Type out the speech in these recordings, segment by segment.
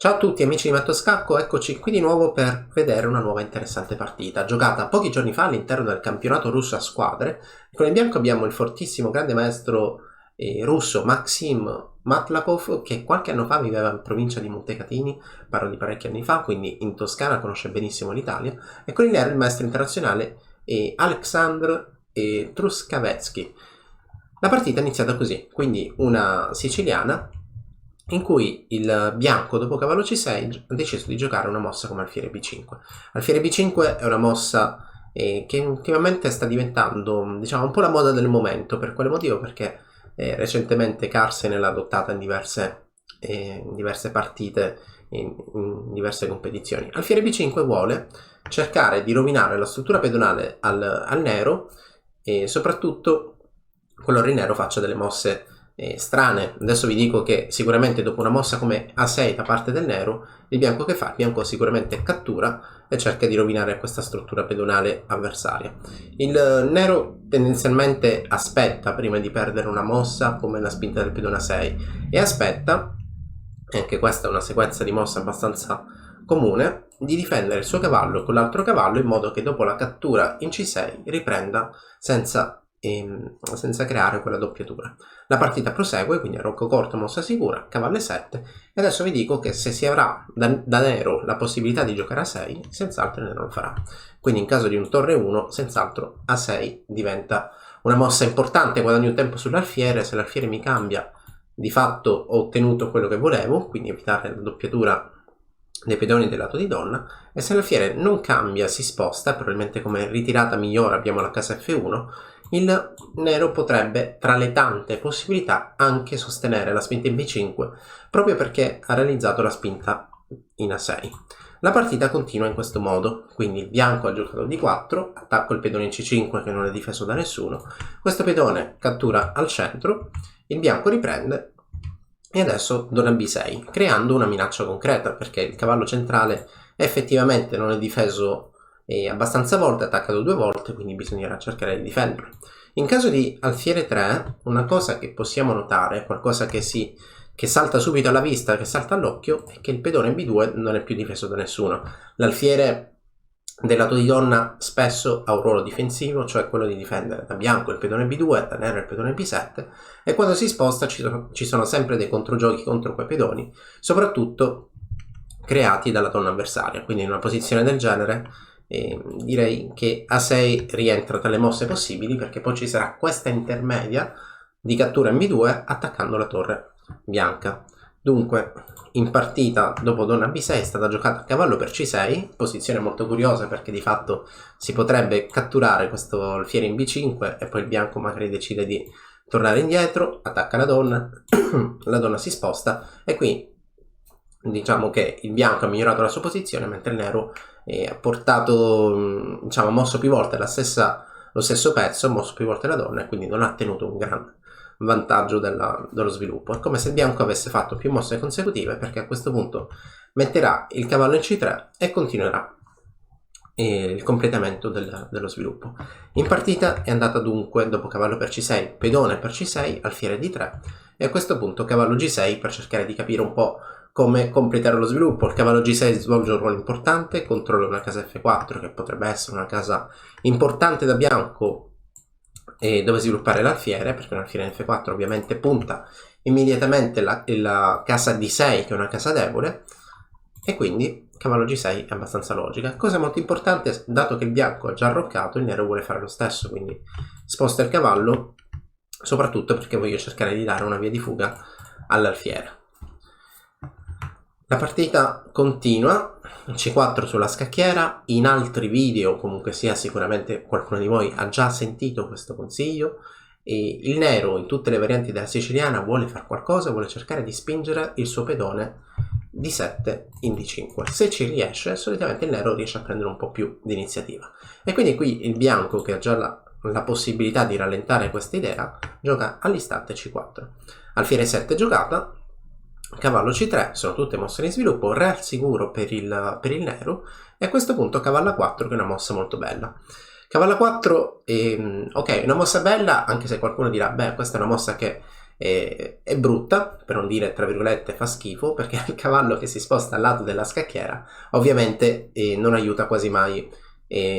Ciao a tutti amici di Matto Scacco, eccoci qui di nuovo per vedere una nuova interessante partita, giocata pochi giorni fa all'interno del campionato russo a squadre. Con il bianco abbiamo il fortissimo grande maestro russo Maxim Matlakov, che qualche anno fa viveva in provincia di Montecatini, parlo di parecchi anni fa, quindi in Toscana, conosce benissimo l'Italia, e con il nero il maestro internazionale Aleksandr Truskavetsky. La partita è iniziata così, quindi una siciliana in cui il bianco dopo cavallo C6 ha deciso di giocare una mossa come alfiere B5. Alfiere B5 è una mossa che ultimamente sta diventando, diciamo, un po' la moda del momento. Per quale motivo? Perché recentemente Carlsen l'ha adottata in diverse partite, in diverse competizioni. Alfiere B5 vuole cercare di rovinare la struttura pedonale al nero, e soprattutto qualora il nero faccia delle mosse strane. Adesso vi dico che sicuramente dopo una mossa come A6 da parte del nero, il bianco che fa? Il bianco sicuramente cattura e cerca di rovinare questa struttura pedonale avversaria. Il nero tendenzialmente aspetta prima di perdere una mossa come la spinta del pedone A6 e aspetta, anche questa è una sequenza di mosse abbastanza comune, di difendere il suo cavallo con l'altro cavallo in modo che dopo la cattura in C6 riprenda senza creare quella doppiatura. La partita prosegue, quindi a rocco corto mossa sicura, cavallo E7, e adesso vi dico che se si avrà da nero la possibilità di giocare a 6, senz'altro il nero lo farà. Quindi in caso di un torre 1, senz'altro A6 diventa una mossa importante, guadagno un tempo sull'alfiere. Se l'alfiere mi cambia, di fatto ho ottenuto quello che volevo, quindi evitare la doppiatura dei pedoni del lato di donna, e se l'alfiere non cambia, si sposta, probabilmente come ritirata migliore abbiamo la casa F1, il nero potrebbe, tra le tante possibilità, anche sostenere la spinta in B5, proprio perché ha realizzato la spinta in A6. La partita continua in questo modo, quindi il bianco ha giocato D4, attacco il pedone in C5 che non è difeso da nessuno, questo pedone cattura al centro, il bianco riprende e adesso donna B6, creando una minaccia concreta, perché il cavallo centrale effettivamente non è difeso abbastanza volte, attaccato 2 volte, quindi bisognerà cercare di difenderlo. In caso di alfiere 3, una cosa che possiamo notare, qualcosa che salta subito alla vista, che salta all'occhio, è che il pedone B2 non è più difeso da nessuno. L'alfiere del lato di donna spesso ha un ruolo difensivo, cioè quello di difendere da bianco il pedone B2, da nero il pedone B7, e quando si sposta ci sono sempre dei controgiochi contro quei pedoni, soprattutto creati dalla donna avversaria. Quindi in una posizione del genere direi che A6 rientra tra le mosse possibili, perché poi ci sarà questa intermedia di cattura in B2 attaccando la torre bianca. Dunque in partita dopo donna B6 è stata giocata cavallo per C6, posizione molto curiosa perché di fatto si potrebbe catturare questo alfiere in B5 e poi il bianco magari decide di tornare indietro, attacca la donna si sposta e qui diciamo che il bianco ha migliorato la sua posizione mentre il nero ha portato, diciamo, mosso più volte lo stesso pezzo, ha mosso più volte la donna e quindi non ha ottenuto un grande vantaggio dello sviluppo. È come se il bianco avesse fatto più mosse consecutive, perché a questo punto metterà il cavallo in C3 e continuerà il completamento dello sviluppo. In partita è andata dunque dopo cavallo per C6, pedone per C6, alfiere D3 e a questo punto cavallo G6 per cercare di capire un po' come completare lo sviluppo. Il cavallo G6 svolge un ruolo importante, controlla una casa F4 che potrebbe essere una casa importante da bianco e dove sviluppare l'alfiere, perché un alfiere in F4 ovviamente punta immediatamente la casa D6 che è una casa debole, e quindi cavallo G6 è abbastanza logica. Cosa molto importante, dato che il bianco ha già arroccato, il nero vuole fare lo stesso, quindi sposta il cavallo, soprattutto perché voglio cercare di dare una via di fuga all'alfiere. La partita continua, C4 sulla scacchiera. In altri video, comunque sia, sicuramente qualcuno di voi ha già sentito questo consiglio, e il nero in tutte le varianti della siciliana vuole fare qualcosa, vuole cercare di spingere il suo pedone D7 in D5. Se ci riesce, solitamente il nero riesce a prendere un po' più di iniziativa, e quindi qui il bianco, che ha già la possibilità di rallentare questa idea, gioca all'istante C4. Alfiere 7 giocata, cavallo C3, sono tutte mosse in sviluppo, re al sicuro per il nero, e a questo punto cavallo A4, che è una mossa molto bella. Cavallo A4 ok, una mossa bella, anche se qualcuno dirà, beh, questa è una mossa che è brutta, per non dire tra virgolette fa schifo, perché il cavallo che si sposta al lato della scacchiera ovviamente non aiuta quasi mai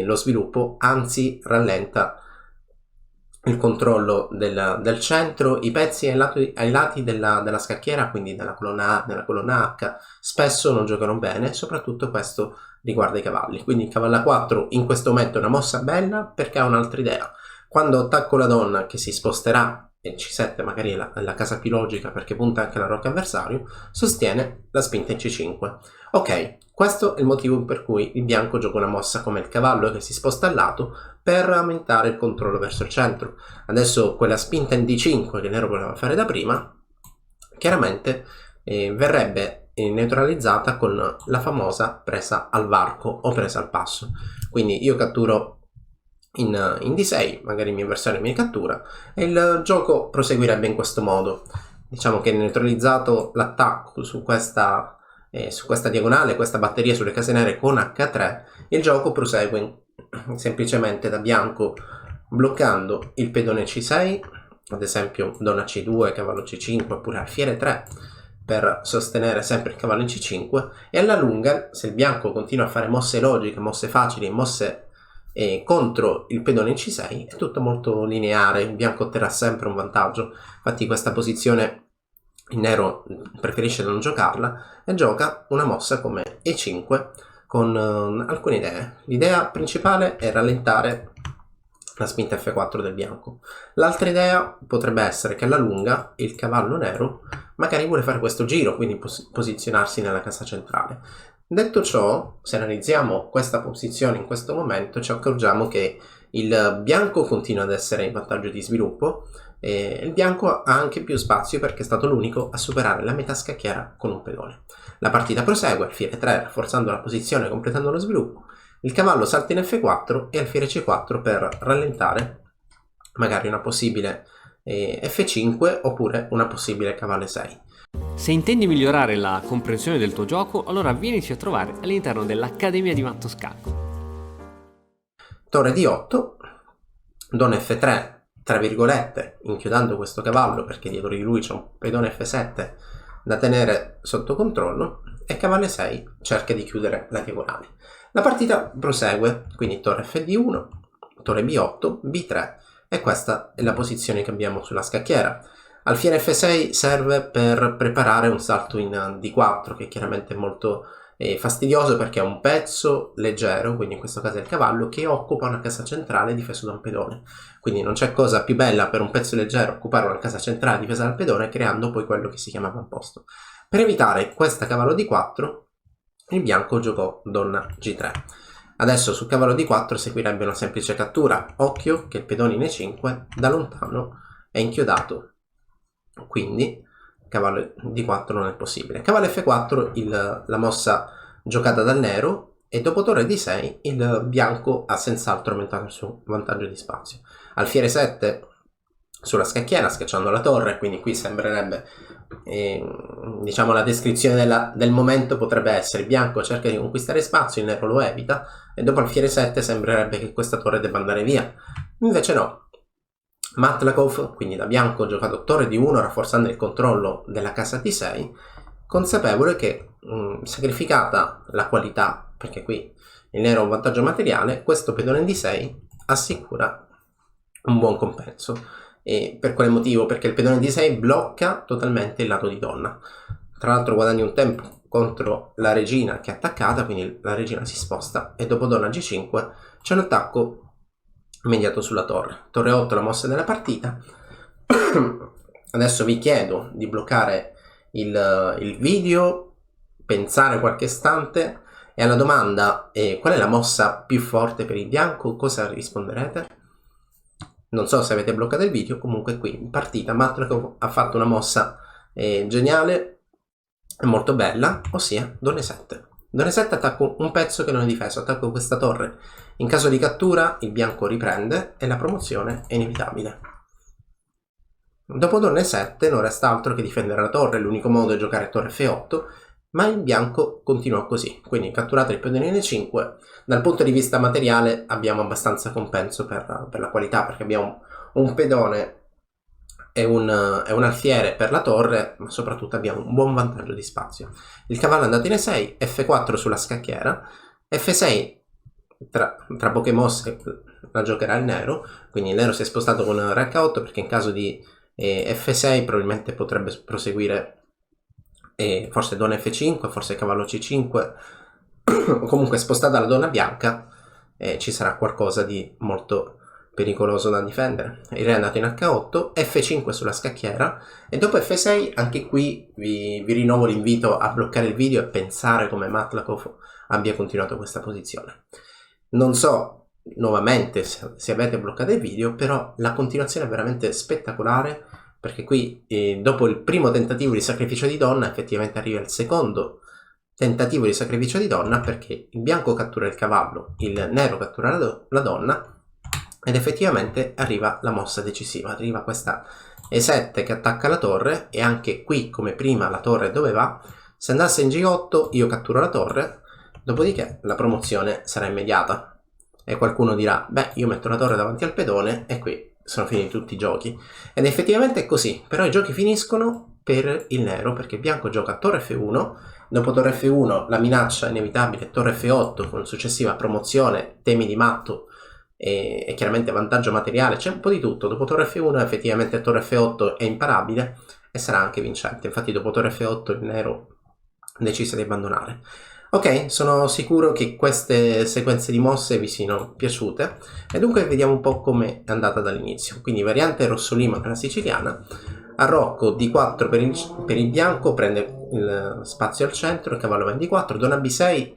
lo sviluppo, anzi rallenta il controllo del centro, i pezzi ai lati della scacchiera, quindi della colonna A, della colonna H, spesso non giocano bene, soprattutto questo riguarda i cavalli. Quindi il cavallo A4 in questo momento è una mossa bella perché ha un'altra idea. Quando attacco la donna che si sposterà, e il C7 magari è la casa più logica perché punta anche la rocca avversario, sostiene la spinta in C5. Ok, questo è il motivo per cui il bianco gioca una mossa come il cavallo che si sposta al lato per aumentare il controllo verso il centro. Adesso quella spinta in D5 che il nero voleva fare da prima, chiaramente verrebbe neutralizzata con la famosa presa al varco o presa al passo. Quindi io catturo in D6, magari il mio avversario mi cattura e il gioco proseguirebbe in questo modo. Diciamo che neutralizzato l'attacco su questa diagonale, questa batteria sulle case nere con H3, il gioco prosegue semplicemente da bianco bloccando il pedone C6, ad esempio donna C2, cavallo C5 oppure alfiere 3 per sostenere sempre il cavallo in C5, e alla lunga, se il bianco continua a fare mosse logiche, mosse facili, mosse contro il pedone in C6, è tutto molto lineare, il bianco otterrà sempre un vantaggio. Infatti questa posizione il nero preferisce non giocarla e gioca una mossa come E5 con alcune idee. L'idea principale è rallentare la spinta F4 del bianco. L'altra idea potrebbe essere che alla lunga il cavallo nero magari vuole fare questo giro, quindi posizionarsi nella casa centrale. Detto ciò, se analizziamo questa posizione in questo momento, ci accorgiamo che il bianco continua ad essere in vantaggio di sviluppo e il bianco ha anche più spazio perché è stato l'unico a superare la metà scacchiera con un pedone. La partita prosegue, alfiere 3 rafforzando la posizione e completando lo sviluppo. Il cavallo salta in F4 e alfiere C4 per rallentare magari una possibile F5 oppure una possibile cavallo 6. Se intendi migliorare la comprensione del tuo gioco, allora vienici a trovare all'interno dell'Accademia di Matto Scacco. Torre D8, donna F3, tra virgolette, inchiodando questo cavallo perché dietro di lui c'è un pedone F7 da tenere sotto controllo, e cavallo 6 cerca di chiudere la diagonale. La partita prosegue, quindi torre Fd1, torre B8, B3, e questa è la posizione che abbiamo sulla scacchiera. Alfiere F6 serve per preparare un salto in D4, che chiaramente è molto fastidioso perché è un pezzo leggero, quindi in questo caso è il cavallo, che occupa una casa centrale difesa da un pedone. Quindi non c'è cosa più bella per un pezzo leggero occupare una casa centrale difesa dal pedone, creando poi quello che si chiama avamposto. Per evitare questa cavallo D4, il bianco giocò donna G3. Adesso sul cavallo D4 seguirebbe una semplice cattura. Occhio che il pedone in E5 da lontano è inchiodato, quindi cavallo D4 non è possibile. Cavallo F4 la mossa giocata dal nero, e dopo torre D6 il bianco ha senz'altro aumentato il suo vantaggio di spazio. Alfiere 7 sulla scacchiera schiacciando la torre, quindi qui sembrerebbe diciamo la descrizione del momento potrebbe essere: il bianco cerca di conquistare spazio, il nero lo evita, e dopo alfiere 7 sembrerebbe che questa torre debba andare via. Invece no. Matlakov, quindi da bianco, ha giocato torre D1 rafforzando il controllo della casa T6, consapevole che sacrificata la qualità, perché qui il nero ha un vantaggio materiale, questo pedone D6 assicura un buon compenso. E per quale motivo? Perché il pedone D6 blocca totalmente il lato di donna. Tra l'altro guadagni un tempo contro la regina che è attaccata, quindi la regina si sposta e dopo donna G5 c'è un attacco immediato sulla torre. Torre 8 la mossa della partita. Adesso vi chiedo di bloccare il video, pensare qualche istante, e alla domanda qual è la mossa più forte per il bianco, cosa risponderete? Non so se avete bloccato il video, comunque qui in partita Matlakov ha fatto una mossa geniale e molto bella, ossia Donna 7. Donna 7 attacco un pezzo che non è difeso, attacco questa torre. In caso di cattura il bianco riprende e la promozione è inevitabile. Dopo Donna 7 non resta altro che difendere la torre, l'unico modo è giocare torre F8, ma il bianco continuò così, quindi catturate il pedone in E5. Dal punto di vista materiale abbiamo abbastanza compenso per la qualità, perché abbiamo un pedone è un alfiere per la torre, ma soprattutto abbiamo un buon vantaggio di spazio. Il cavallo è andato in E6, F4 sulla scacchiera, F6 tra poche mosse la giocherà il nero, quindi il nero si è spostato con Re H8 perché in caso di F6 probabilmente potrebbe proseguire forse donna F5, forse cavallo C5, o comunque spostata la donna bianca ci sarà qualcosa di molto pericoloso da difendere. Il re è andato in H8, F5 sulla scacchiera e dopo F6 anche qui vi rinnovo l'invito a bloccare il video e pensare come Matlakov abbia continuato questa posizione. Non so nuovamente se avete bloccato il video, però la continuazione è veramente spettacolare, perché qui dopo il primo tentativo di sacrificio di donna effettivamente arriva il secondo tentativo di sacrificio di donna, perché il bianco cattura il cavallo, il nero cattura la donna ed effettivamente arriva la mossa decisiva, arriva questa E7 che attacca la torre e anche qui come prima la torre dove va? Se andasse in G8 io catturo la torre, dopodiché la promozione sarà immediata e qualcuno dirà beh io metto la torre davanti al pedone e qui sono finiti tutti i giochi, ed effettivamente è così, però i giochi finiscono per il nero perché il bianco gioca torre F1, dopo torre F1 la minaccia inevitabile torre F8 con successiva promozione, temi di matto e chiaramente vantaggio materiale, c'è un po' di tutto. Dopo torre F1 effettivamente torre F8 è imparabile e sarà anche vincente, infatti dopo torre F8 il nero decise di abbandonare. Ok, sono sicuro che queste sequenze di mosse vi siano piaciute e dunque vediamo un po' come è andata dall'inizio. Quindi variante Rossolimo per la siciliana, Arrocco D4 per il bianco, prende il spazio al centro, il cavallo va in D4, donna B6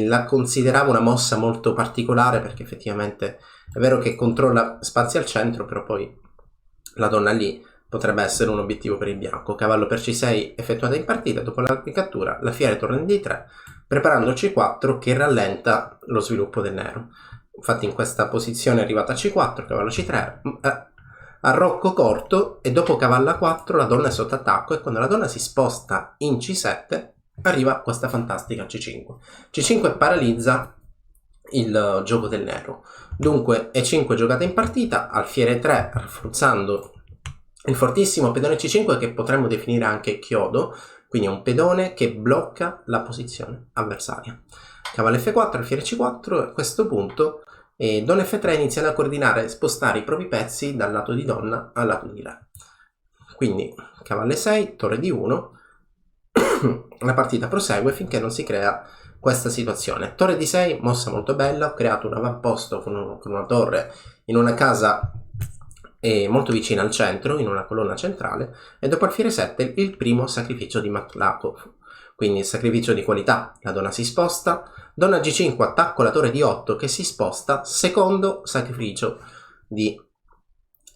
la consideravo una mossa molto particolare perché effettivamente è vero che controlla spazio al centro, però poi la donna lì potrebbe essere un obiettivo per il bianco. Cavallo per C6 effettuata in partita, dopo la cattura la fiere torna in D3 preparando C4 che rallenta lo sviluppo del nero. Infatti in questa posizione è arrivata a C4, cavallo C3, arrocco corto e dopo cavallo A4 la donna è sotto attacco e quando la donna si sposta in C7 arriva questa fantastica C5. C5 paralizza il gioco del nero. Dunque E5 giocata in partita, alfiere 3 rafforzando il fortissimo pedone C5 che potremmo definire anche chiodo, quindi è un pedone che blocca la posizione avversaria. Cavallo F4, alfiere C4, a questo punto donna F3 iniziano a coordinare e spostare i propri pezzi dal lato di donna al lato di re. Quindi cavallo E6, torre D1, la partita prosegue finché non si crea questa situazione. Torre D6, mossa molto bella, ho creato un avamposto con una torre in una casa molto vicina al centro, in una colonna centrale, e dopo alfiere 7 il primo sacrificio di Matlakov, quindi il sacrificio di qualità. La donna si sposta, donna G5 attacco la torre D8 che si sposta, secondo sacrificio di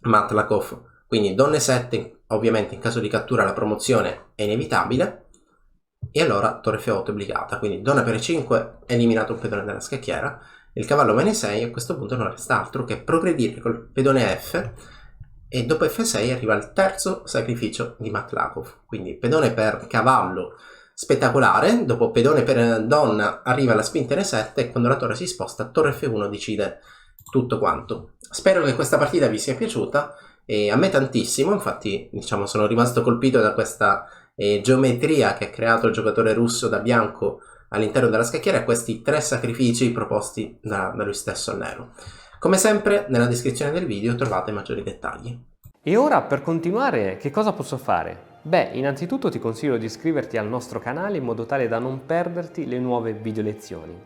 Matlakov, quindi donna E7 ovviamente in caso di cattura la promozione è inevitabile e allora torre F8 obbligata, quindi donna per E5 eliminato un pedone dalla scacchiera, il cavallo va in E6 e a questo punto non resta altro che progredire col pedone F e dopo F6 arriva il terzo sacrificio di Matlakov, quindi pedone per cavallo spettacolare, dopo pedone per donna arriva la spinta in E7 e quando la torre si sposta torre F1 decide tutto quanto. Spero che questa partita vi sia piaciuta e a me tantissimo, infatti diciamo sono rimasto colpito da questa geometria che ha creato il giocatore russo da bianco all'interno della scacchiera e questi 3 sacrifici proposti da lui stesso al nero. Come sempre nella descrizione del video trovate maggiori dettagli. E ora per continuare che cosa posso fare? Beh, innanzitutto ti consiglio di iscriverti al nostro canale in modo tale da non perderti le nuove video lezioni.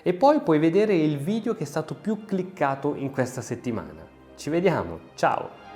E poi puoi vedere il video che è stato più cliccato in questa settimana. Ci vediamo, ciao!